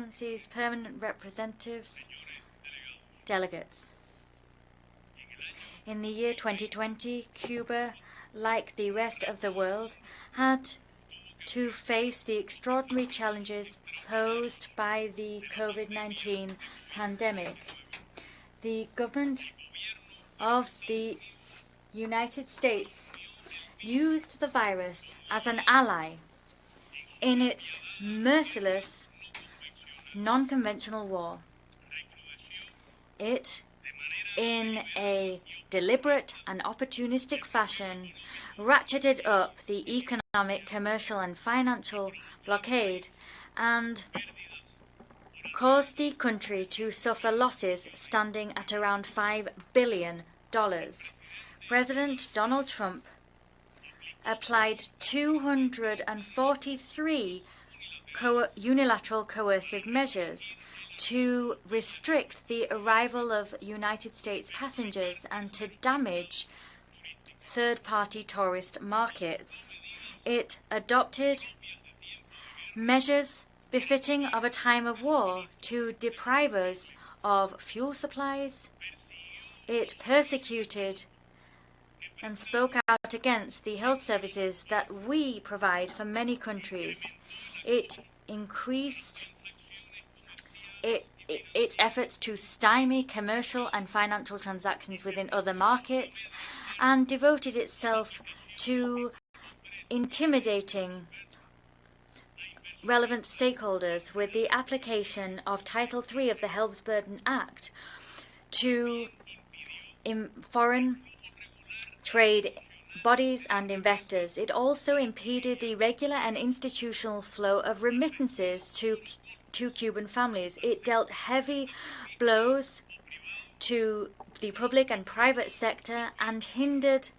Excellencies, permanent representatives, delegates. In the year 2020, Cuba, like the rest of the world, had to face the extraordinary challenges posed by the COVID-19 pandemic. The government of the United States used the virus as an ally in its merciless, non-conventional war. It, in a deliberate and opportunistic fashion, ratcheted up the economic, commercial and financial blockade and caused the country to suffer losses standing at around $5 billion. President Donald Trump applied 243 unilateral coercive measures to restrict the arrival of United States passengers and to damage third-party tourist markets. It adopted measures befitting of a time of war to deprive us of fuel supplies. It persecuted and spoke out against the health services that we provide for many countries. It increased its efforts to stymie commercial and financial transactions within other markets and devoted itself to intimidating relevant stakeholders with the application of Title III of the Helms-Burton Act to foreign trade bodies and investors. It also impeded the regular and institutional flow of remittances to Cuban families. It dealt heavy blows to the public and private sector and hindered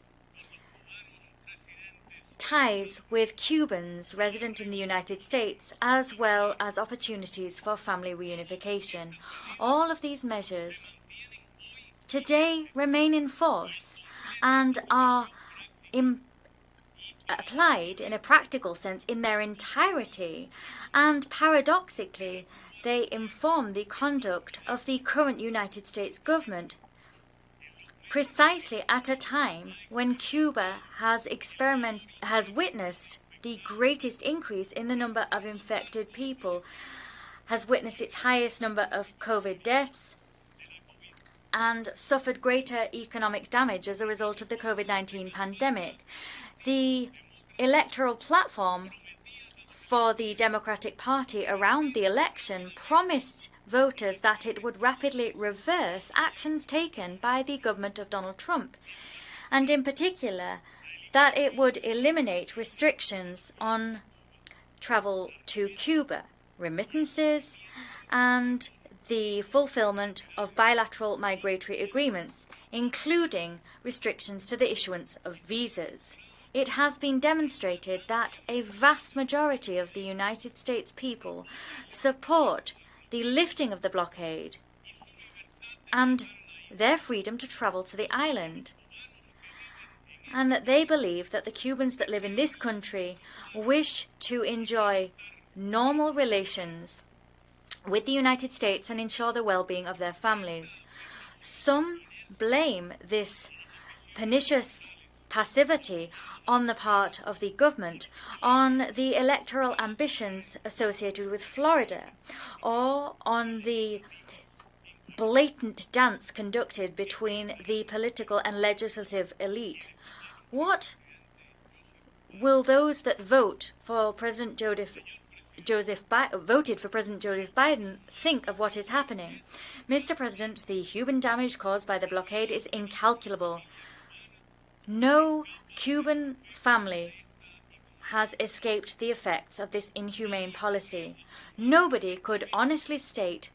ties with Cubans resident in the United States, as well as opportunities for family reunification. All of these measures today remain in force and are applied in a practical sense in their entirety, and paradoxically they inform the conduct of the current United States government, precisely at a time when Cuba has witnessed the greatest increase in the number of infected people, has witnessed its highest number of COVID deaths, and suffered greater economic damage as a result of the COVID-19 pandemic. The electoral platform for the Democratic Party around the election promised voters that it would rapidly reverse actions taken by the government of Donald Trump, and in particular that it would eliminate restrictions on travel to Cuba, remittances, and the fulfillment of bilateral migratory agreements, including restrictions to the issuance of visas. It has been demonstrated that a vast majority of the United States people support the lifting of the blockade and their freedom to travel to the island, and that they believe that the Cubans that live in this country wish to enjoy normal relations with the United States and ensure the well-being of their families. Some blame this pernicious passivity on the part of the government on the electoral ambitions associated with Florida, or on the blatant dance conducted between the political and legislative elite. What will those that voted for President Joseph Biden think of what is happening? Mr. President, the human damage caused by the blockade is incalculable. No Cuban family has escaped the effects of this inhumane policy. Nobody could honestly state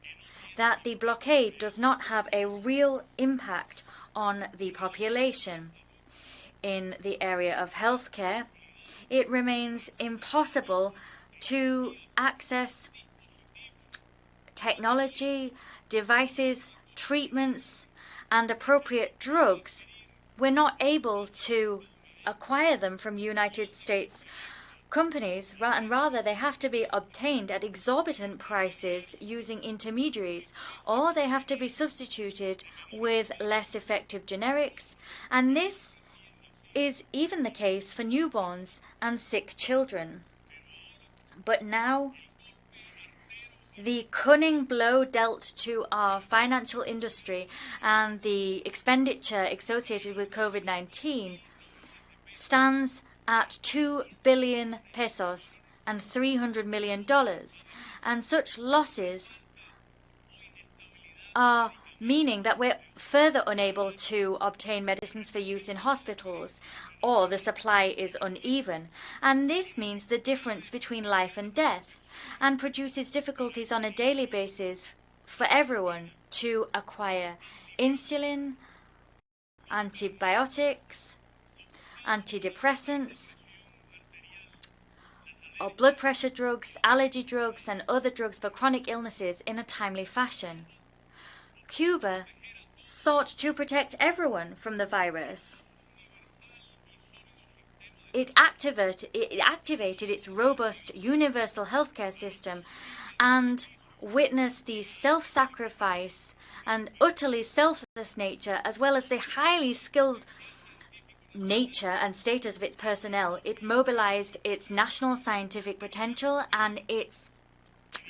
that the blockade does not have a real impact on the population. In the area of healthcare, it remains impossible to access technology, devices, treatments, and appropriate drugs. We're not able to acquire them from United States companies, and rather they have to be obtained at exorbitant prices using intermediaries, or they have to be substituted with less effective generics, and this is even the case for newborns and sick children. But now, the cunning blow dealt to our financial industry and the expenditure associated with COVID-19 stands at 2 billion pesos and $300 million. And such losses are meaning that we're further unable to obtain medicines for use in hospitals, or the supply is uneven. And this means the difference between life and death, and produces difficulties on a daily basis for everyone to acquire insulin, antibiotics, antidepressants, or blood pressure drugs, allergy drugs, and other drugs for chronic illnesses in a timely fashion. Cuba sought to protect everyone from the virus. It activated its robust universal healthcare system and witnessed the self-sacrifice and utterly selfless nature, as well as the highly skilled nature and status of its personnel. It mobilized its national scientific potential and its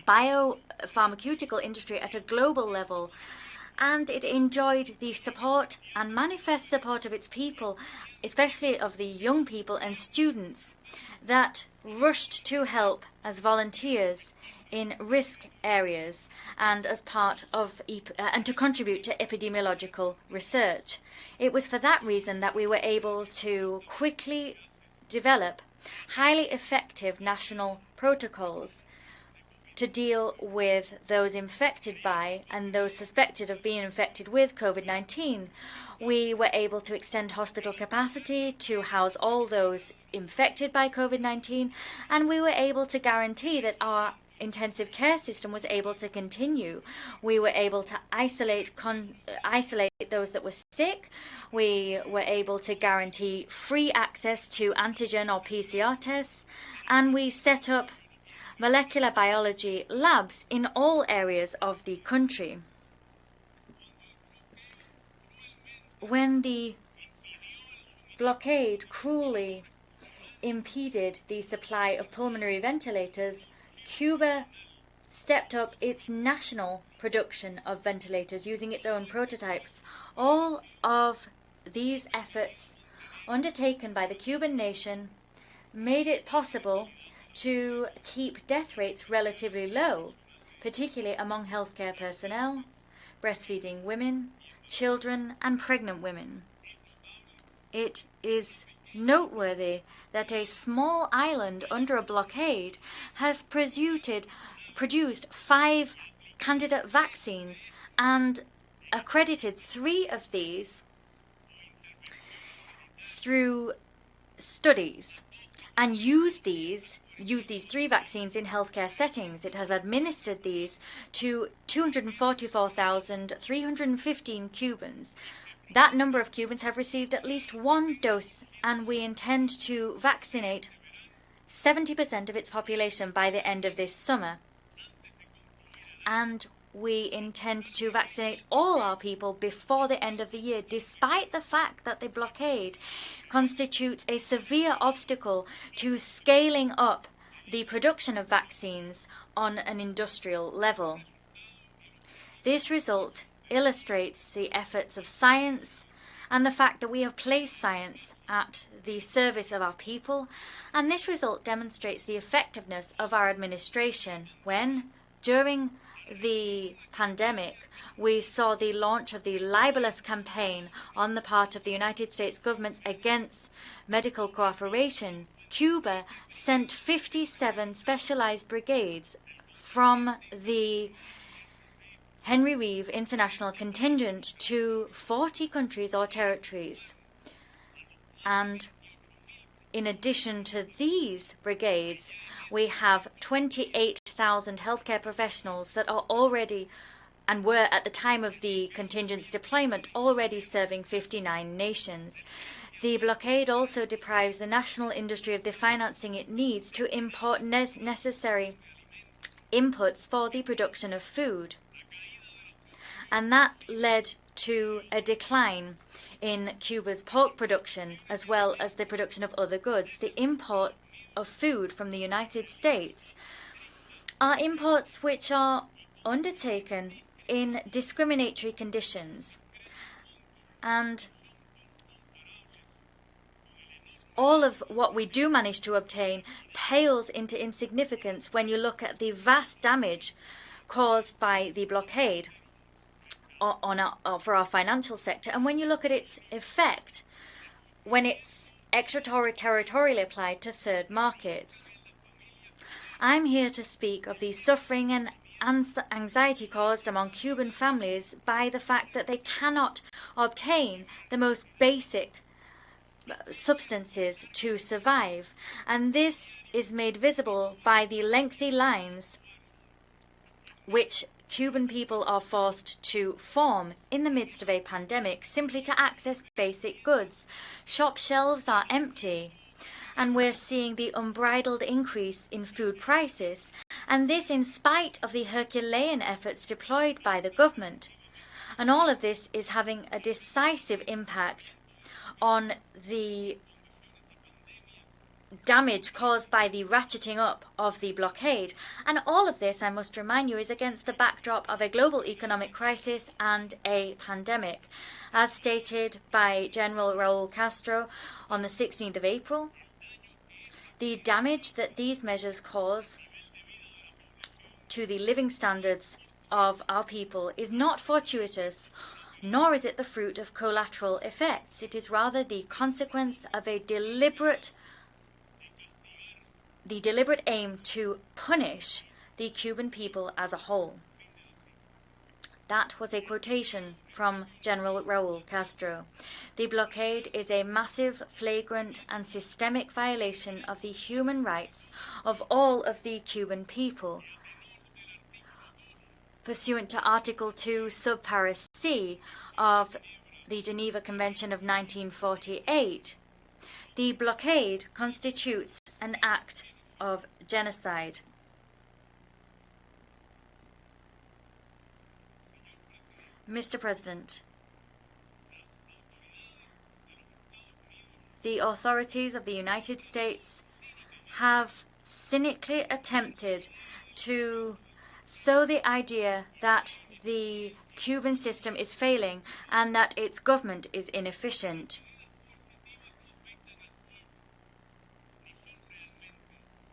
biopharmaceutical industry at a global level, and it enjoyed the support and manifest support of its people, especially of the young people and students that rushed to help as volunteers in risk areas and as part of and to contribute to epidemiological research. It was for that reason that we were able to quickly develop highly effective national protocols to deal with those infected by and those suspected of being infected with COVID-19. We were able to extend hospital capacity to house all those infected by COVID-19, and we were able to guarantee that our intensive care system was able to continue. We were able to isolate those that were sick. We were able to guarantee free access to antigen or PCR tests, and we set up molecular biology labs in all areas of the country. When the blockade cruelly impeded the supply of pulmonary ventilators, Cuba stepped up its national production of ventilators using its own prototypes. All of these efforts undertaken by the Cuban nation made it possible to keep death rates relatively low, particularly among healthcare personnel, breastfeeding women, children, and pregnant women. It is noteworthy that a small island under a blockade has produced 5 candidate vaccines and accredited 3 of these through studies, and used these 3 vaccines in healthcare settings. It has administered these to 244,315 Cubans. That number of Cubans have received at least 1 dose, and we intend to vaccinate 70% of its population by the end of this summer. And we intend to vaccinate all our people before the end of the year, despite the fact that the blockade constitutes a severe obstacle to scaling up the production of vaccines on an industrial level. This result illustrates the efforts of science and the fact that we have placed science at the service of our people, and this result demonstrates the effectiveness of our administration when, during the pandemic, we saw the launch of the libelous campaign on the part of the United States government against medical cooperation. Cuba sent 57 specialized brigades from the Henry Reeve International Contingent to 40 countries or territories. And in addition to these brigades, we have 28,000 healthcare professionals that are already and were at the time of the contingent's deployment already serving 59 nations. The blockade also deprives the national industry of the financing it needs to import necessary inputs for the production of food. And that led to a decline in Cuba's pork production as well as the production of other goods. The import of food from the United States are imports which are undertaken in discriminatory conditions, and all of what we do manage to obtain pales into insignificance when you look at the vast damage caused by the blockade for our financial sector, and when you look at its effect when it's extraterritorially applied to third markets. I'm here to speak of the suffering and anxiety caused among Cuban families by the fact that they cannot obtain the most basic substances to survive, and this is made visible by the lengthy lines which Cuban people are forced to form in the midst of a pandemic simply to access basic goods. Shop shelves are empty, and we're seeing the unbridled increase in food prices, and this in spite of the Herculean efforts deployed by the government. And all of this is having a decisive impact on the damage caused by the ratcheting up of the blockade. And all of this, I must remind you, is against the backdrop of a global economic crisis and a pandemic. As stated by General Raul Castro on the 16th of April, the damage that these measures cause to the living standards of our people is not fortuitous, nor is it the fruit of collateral effects. It is rather the consequence of a deliberate aim to punish the Cuban people as a whole. That was a quotation from General Raul Castro. The blockade is a massive, flagrant, and systemic violation of the human rights of all of the Cuban people. Pursuant to Article 2, Subpara C of the Geneva Convention of 1948, the blockade constitutes an act of genocide. Mr. President, the authorities of the United States have cynically attempted to sow the idea that the Cuban system is failing and that its government is inefficient.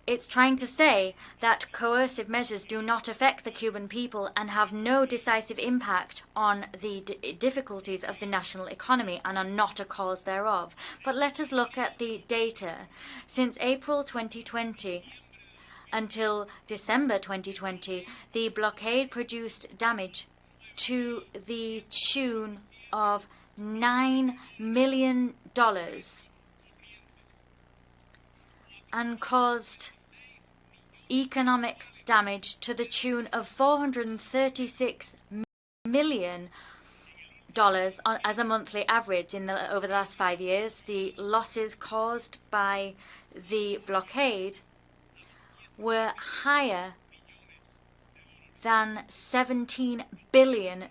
It's trying to say that coercive measures do not affect the Cuban people and have no decisive impact on the difficulties of the national economy and are not a cause thereof. But let us look at the data. Since April 2020 until December 2020, the blockade produced damage to the tune of $9 million and caused economic damage to the tune of $436 million as a monthly average over the last 5 years. The losses caused by the blockade were higher than $17 billion.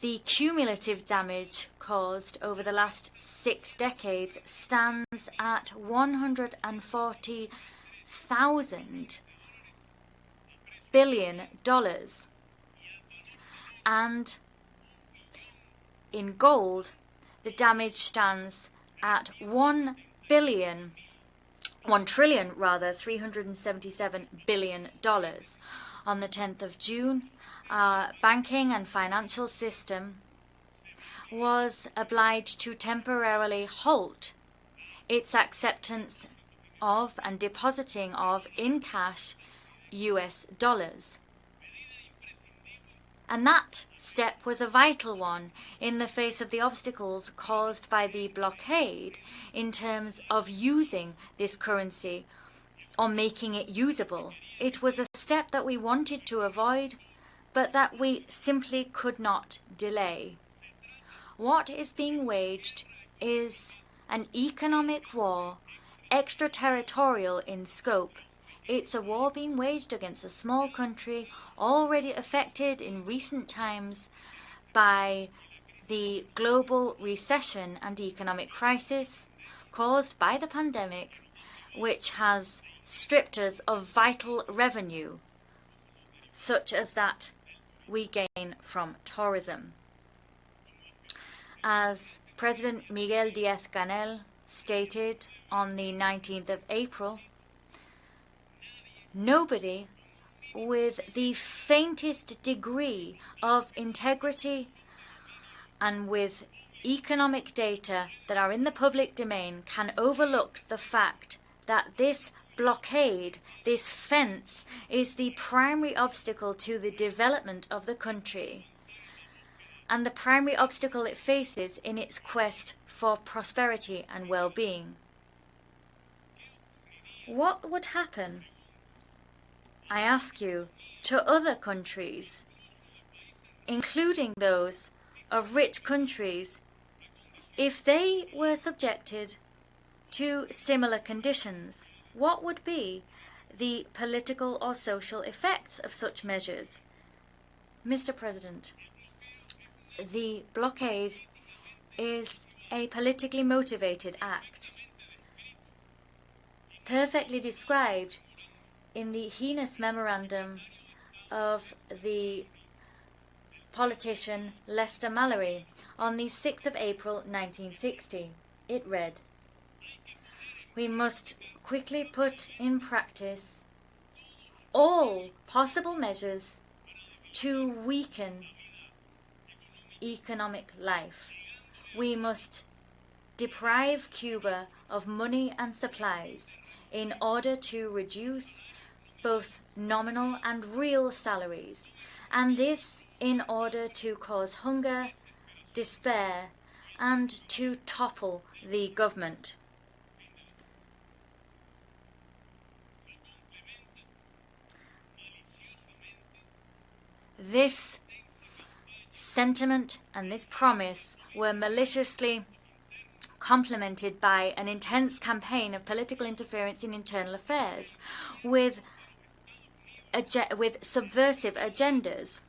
The cumulative damage caused over the last 6 decades stands at $140,000 billion. And in gold, the damage stands at $377 billion. On the 10th of June, our banking and financial system was obliged to temporarily halt its acceptance of and depositing of in cash US dollars. And that step was a vital one in the face of the obstacles caused by the blockade in terms of using this currency or making it usable. It was a step that we wanted to avoid, but that we simply could not delay. What is being waged is an economic war, extraterritorial in scope. It's a war being waged against a small country already affected in recent times by the global recession and economic crisis caused by the pandemic, which has stripped us of vital revenue, such as that we gain from tourism. As President Miguel Díaz-Canel stated on the 19th of April, nobody with the faintest degree of integrity and with economic data that are in the public domain can overlook the fact that this blockade, this fence, is the primary obstacle to the development of the country and the primary obstacle it faces in its quest for prosperity and well-being. What would happen, I ask you, to other countries, including those of rich countries, if they were subjected to similar conditions? What would be the political or social effects of such measures? Mr. President, the blockade is a politically motivated act, perfectly described in the heinous memorandum of the politician Lester Mallory on the 6th of April 1960. It read, "We must quickly put in practice all possible measures to weaken economic life. We must deprive Cuba of money and supplies in order to reduce both nominal and real salaries, and this in order to cause hunger, despair, and to topple the government." This sentiment and this promise were maliciously complemented by an intense campaign of political interference in internal affairs with subversive agendas.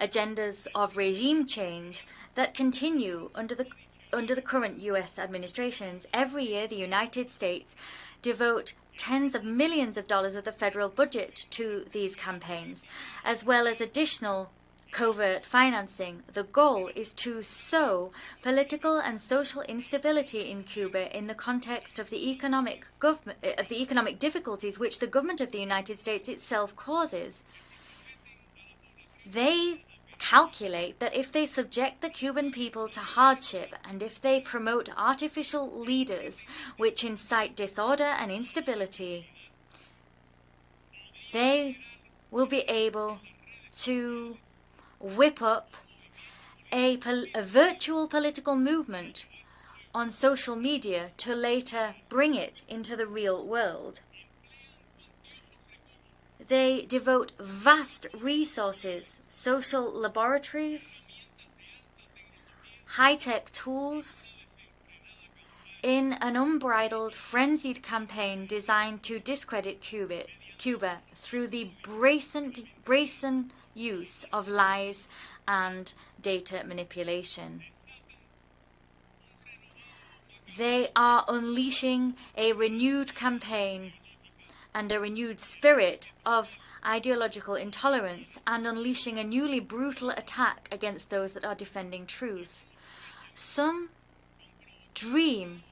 Agendas of regime change that continue under the current U.S. administrations. Every year, the United States devote tens of millions of dollars of the federal budget to these campaigns, as well as additional covert financing. The goal is to sow political and social instability in Cuba in the context of the economic difficulties which the government of the United States itself causes. They calculate that if they subject the Cuban people to hardship and if they promote artificial leaders which incite disorder and instability, they will be able to whip up a virtual political movement on social media to later bring it into the real world. They devote vast resources, social laboratories, high-tech tools, in an unbridled, frenzied campaign designed to discredit Cuba through the brazen use of lies and data manipulation. They are unleashing a renewed campaign and a renewed spirit of ideological intolerance and unleashing a newly brutal attack against those that are defending truth. Some dream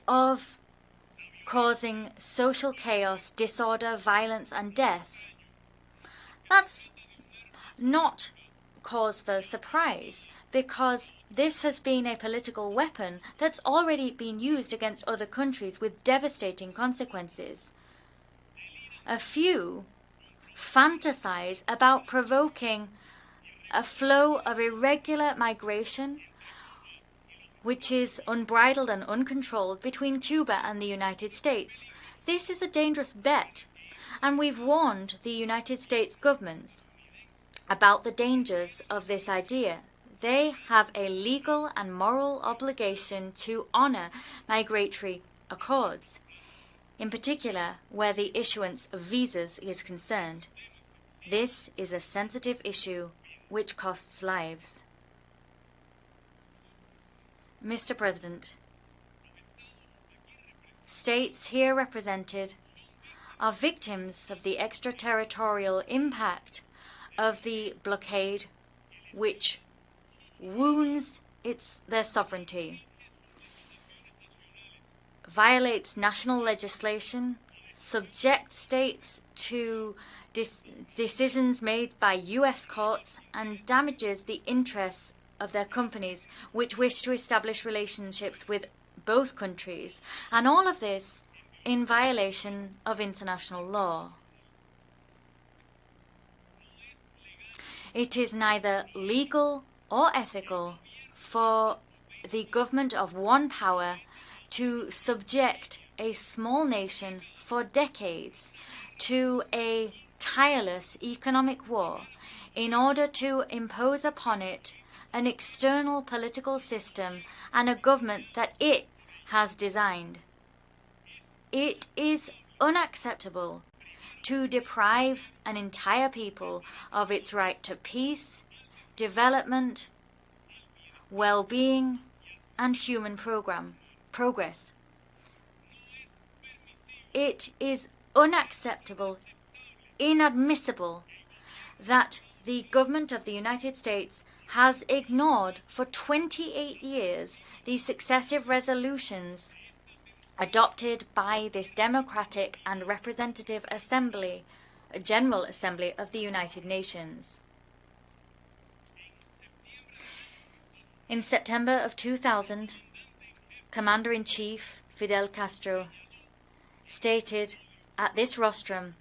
of causing social chaos, disorder, violence, and death. That's not cause for surprise, because this has been a political weapon that's already been used against other countries with devastating consequences. A few fantasize about provoking a flow of irregular migration which is unbridled and uncontrolled between Cuba and the United States. This is a dangerous bet, And we've warned the United States government about the dangers of this idea. They have a legal and moral obligation to honor migratory accords, in particular where the issuance of visas is concerned. This is a sensitive issue which costs lives. Mr. President, states here represented are victims of the extraterritorial impact of the blockade, which wounds their sovereignty, violates national legislation, subjects states to decisions made by U.S. courts, and damages the interests of their companies which wish to establish relationships with both countries, and all of this in violation of international law. It is neither legal or ethical for the government of one power to subject a small nation for decades to a tireless economic war in order to impose upon it an external political system and a government that it has designed. It is unacceptable to deprive an entire people of its right to peace, development, well-being, and human progress. It is unacceptable, inadmissible, that the government of the United States has ignored for 28 years the successive resolutions adopted by this democratic and representative assembly, General Assembly of the United Nations. In September of 2000, Commander-in-Chief Fidel Castro stated at this rostrum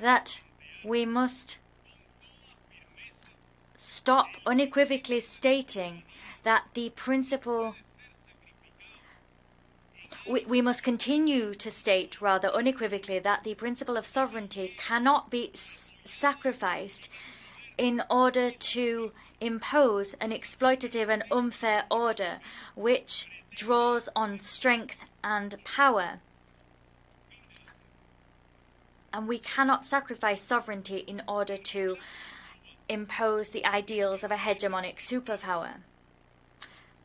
that we must stop unequivocally stating that the principle we must continue to state rather unequivocally that the principle of sovereignty cannot be sacrificed in order to impose an exploitative and unfair order which draws on strength and power. And we cannot sacrifice sovereignty in order to impose the ideals of a hegemonic superpower.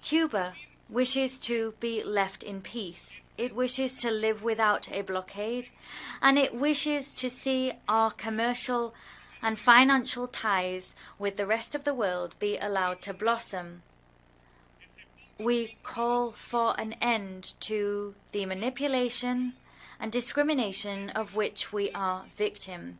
Cuba wishes to be left in peace. It wishes to live without a blockade, and it wishes to see our commercial and financial ties with the rest of the world be allowed to blossom. We call for an end to the manipulation and discrimination of which we are victim,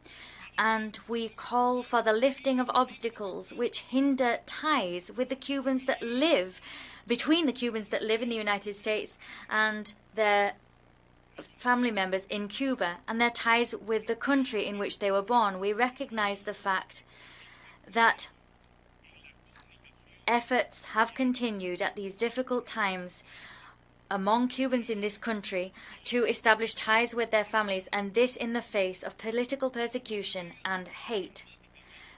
and we call for the lifting of obstacles which hinder ties with the Cubans that live between the Cubans that live in the United States and their family members in Cuba and their ties with the country in which they were born. We recognize the fact that efforts have continued at these difficult times among Cubans in this country to establish ties with their families, and this in the face of political persecution and hate.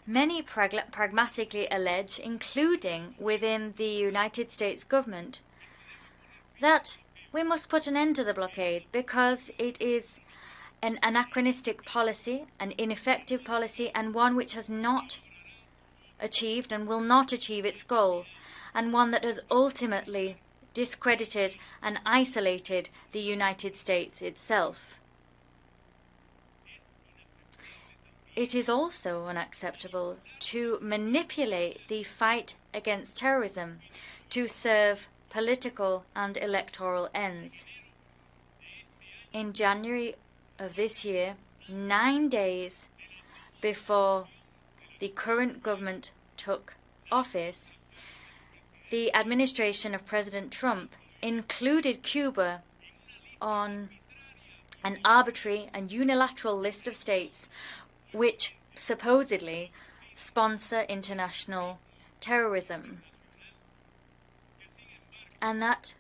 Many pragmatically allege, including within the United States government, that we must put an end to the blockade because it is an anachronistic policy, an ineffective policy, and one which has not achieved and will not achieve its goal, and one that has ultimately discredited and isolated the United States itself. It is also unacceptable to manipulate the fight against terrorism to serve political and electoral ends. In January of this year, 9 days before the current government took office, the administration of President Trump included Cuba on an arbitrary and unilateral list of states which supposedly sponsor international terrorism. And that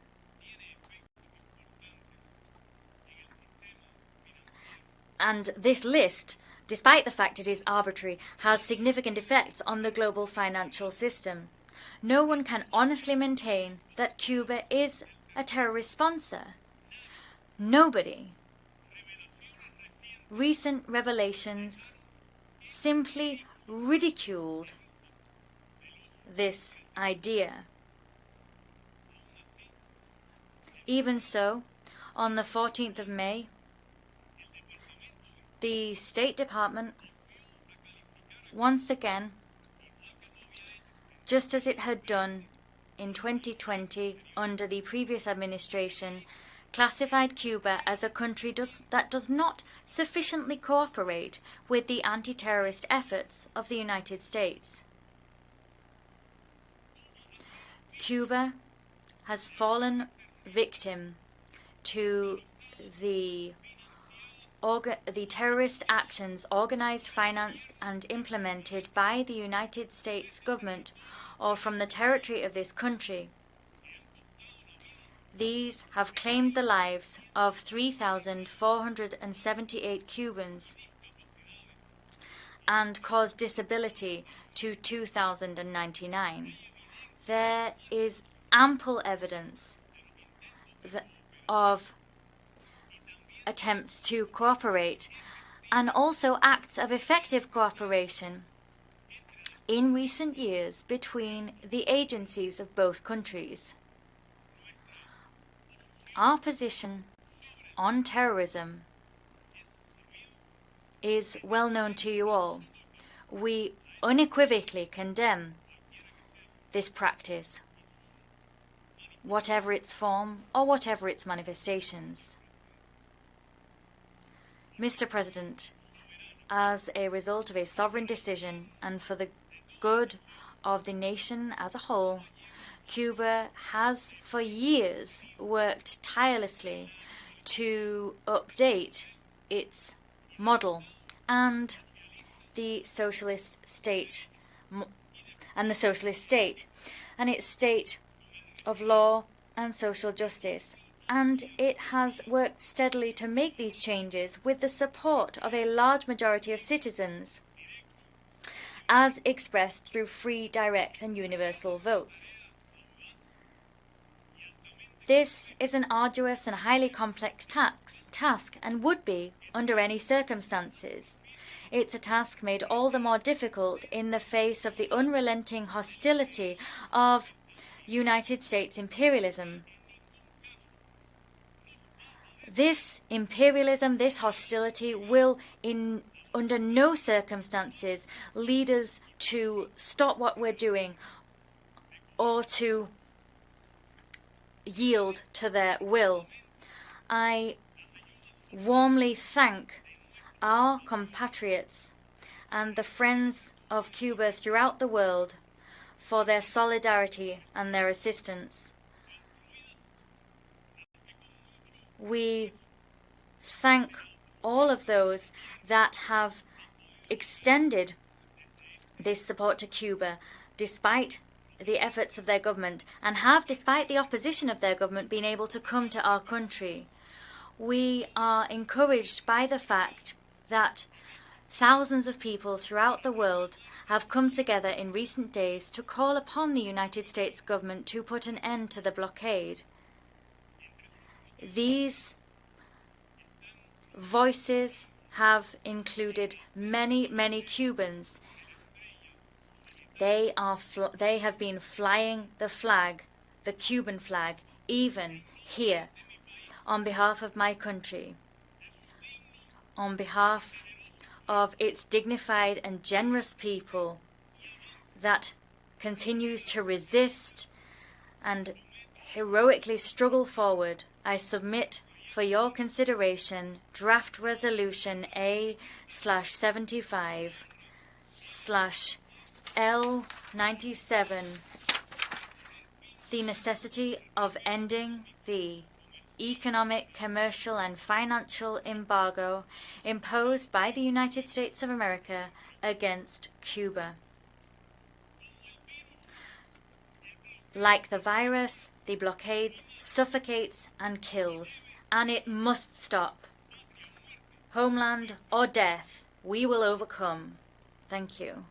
And this list, despite the fact it is arbitrary, has significant effects on the global financial system. No one can honestly maintain that Cuba is a terrorist sponsor. Nobody. Recent revelations simply ridiculed this idea. Even so, on the 14th of May, the State Department, once again, just as it had done in 2020 under the previous administration, classified Cuba as a country that does not sufficiently cooperate with the anti-terrorist efforts of the United States. Cuba has fallen victim to the terrorist actions organized, financed, and implemented by the United States government or from the territory of this country. These have claimed the lives of 3,478 Cubans and caused disability to 2,099. There is ample evidence of attempts to cooperate and also acts of effective cooperation in recent years between the agencies of both countries. Our position on terrorism is well known to you all. We unequivocally condemn this practice, whatever its form or whatever its manifestations. Mr. President, as a result of a sovereign decision and for the good of the nation as a whole, Cuba has for years worked tirelessly to update its model and the socialist state and its state of law and social justice. And it has worked steadily to make these changes with the support of a large majority of citizens, as expressed through free, direct, and universal votes. This is an arduous and highly complex task and would be under any circumstances. It's a task made all the more difficult in the face of the unrelenting hostility of United States imperialism. This imperialism, this hostility will under no circumstances lead us to stop what we're doing or to yield to their will. I warmly thank our compatriots and the friends of Cuba throughout the world for their solidarity and their assistance. We thank all of those that have extended this support to Cuba despite the efforts of their government and have, despite the opposition of their government, been able to come to our country. We are encouraged by the fact that thousands of people throughout the world have come together in recent days to call upon the United States government to put an end to the blockade. These voices have included many, many Cubans. They have been flying the flag, the Cuban flag, even here, on behalf of my country, on behalf of its dignified and generous people that continues to resist and heroically struggle forward. I submit for your consideration Draft Resolution A/75/L97, the necessity of ending the economic, commercial, and financial embargo imposed by the United States of America against Cuba. Like the virus, the blockade suffocates and kills, and it must stop. homeland, or death, we will overcome. Thank you.